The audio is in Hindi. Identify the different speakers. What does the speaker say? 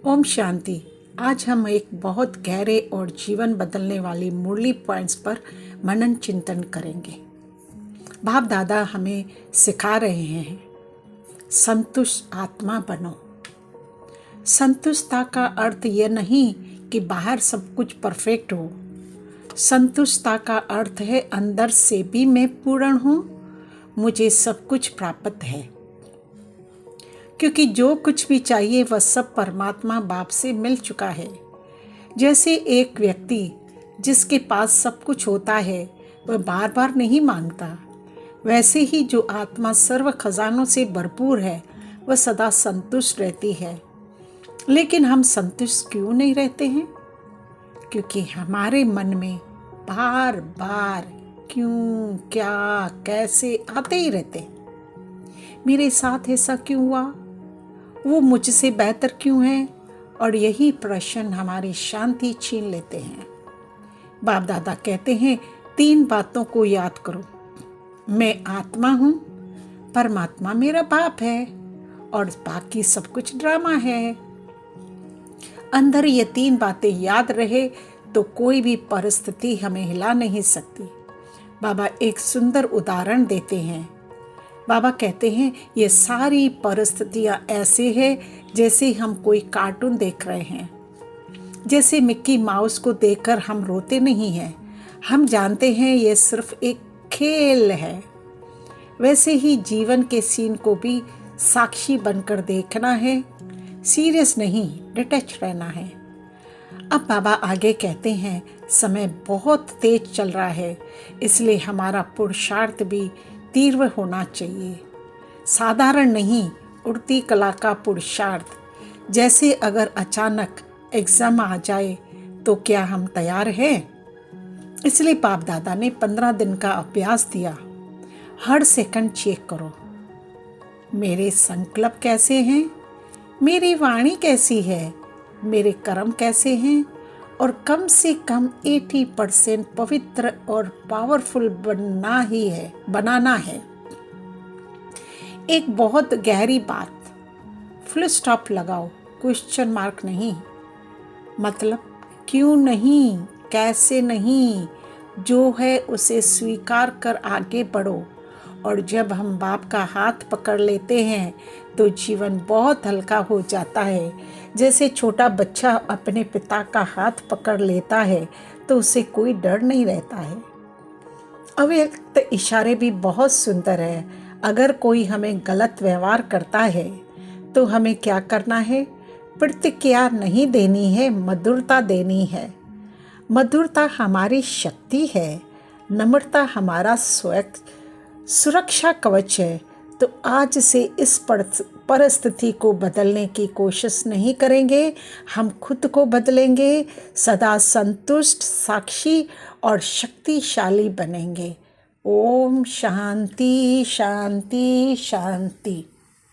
Speaker 1: ओम शांति। आज हम एक बहुत गहरे और जीवन बदलने वाली मुरली पॉइंट्स पर मनन चिंतन करेंगे। बाप दादा हमें सिखा रहे हैं, संतुष्ट आत्मा बनो। संतुष्टता का अर्थ यह नहीं कि बाहर सब कुछ परफेक्ट हो। संतुष्टता का अर्थ है अंदर से भी मैं पूर्ण हूँ, मुझे सब कुछ प्राप्त है। क्योंकि जो कुछ भी चाहिए वह सब परमात्मा बाप से मिल चुका है। जैसे एक व्यक्ति जिसके पास सब कुछ होता है वह बार बार नहीं मांगता, वैसे ही जो आत्मा सर्व खजानों से भरपूर है वह सदा संतुष्ट रहती है। लेकिन हम संतुष्ट क्यों नहीं रहते हैं? क्योंकि हमारे मन में बार बार क्यों, क्या, कैसे आते ही रहते। मेरे साथ ऐसा क्यों हुआ, वो मुझसे बेहतर क्यों है, और यही प्रश्न हमारी शांति छीन लेते हैं। बाप दादा कहते हैं 3 बातों को याद करो। मैं आत्मा हूँ, परमात्मा मेरा बाप है और बाकी सब कुछ ड्रामा है। अंदर ये 3 बातें याद रहे तो कोई भी परिस्थिति हमें हिला नहीं सकती। बाबा एक सुंदर उदाहरण देते हैं। बाबा कहते हैं ये सारी परिस्थितियाँ ऐसे हैं जैसे हम कोई कार्टून देख रहे हैं। जैसे मिक्की माउस को देखकर हम रोते नहीं हैं, हम जानते हैं ये सिर्फ एक खेल है। वैसे ही जीवन के सीन को भी साक्षी बनकर देखना है, सीरियस नहीं, डिटैच रहना है। अब बाबा आगे कहते हैं समय बहुत तेज चल रहा है, इसलिए हमारा पुरुषार्थ भी तीव्र होना चाहिए। साधारण नहीं, उड़ती कला का पुरुषार्थ। जैसे अगर अचानक एग्जाम आ जाए तो क्या हम तैयार हैं? इसलिए बाप दादा ने 15 दिन का अभ्यास दिया। हर सेकंड चेक करो, मेरे संकल्प कैसे हैं, मेरी वाणी कैसी है, मेरे कर्म कैसे हैं, और कम से कम 80% पवित्र और पावरफुल बनाना है। एक बहुत गहरी बात, फुल स्टॉप लगाओ, क्वेश्चन मार्क नहीं। मतलब क्यों नहीं, कैसे नहीं, जो है उसे स्वीकार कर आगे बढ़ो। और जब हम बाप का हाथ पकड़ लेते हैं तो जीवन बहुत हल्का हो जाता है। जैसे छोटा बच्चा अपने पिता का हाथ पकड़ लेता है तो उसे कोई डर नहीं रहता है। अव्यक्त इशारे भी बहुत सुंदर है। अगर कोई हमें गलत व्यवहार करता है तो हमें क्या करना है? प्रतिक्रिया नहीं देनी है, मधुरता देनी है। मधुरता हमारी शक्ति है, नम्रता हमारा सुरक्षा कवच है। तो आज से इस परिस्थिति को बदलने की कोशिश नहीं करेंगे, हम खुद को बदलेंगे, सदा संतुष्ट, साक्षी और शक्तिशाली बनेंगे। ओम शांति शांति शांति।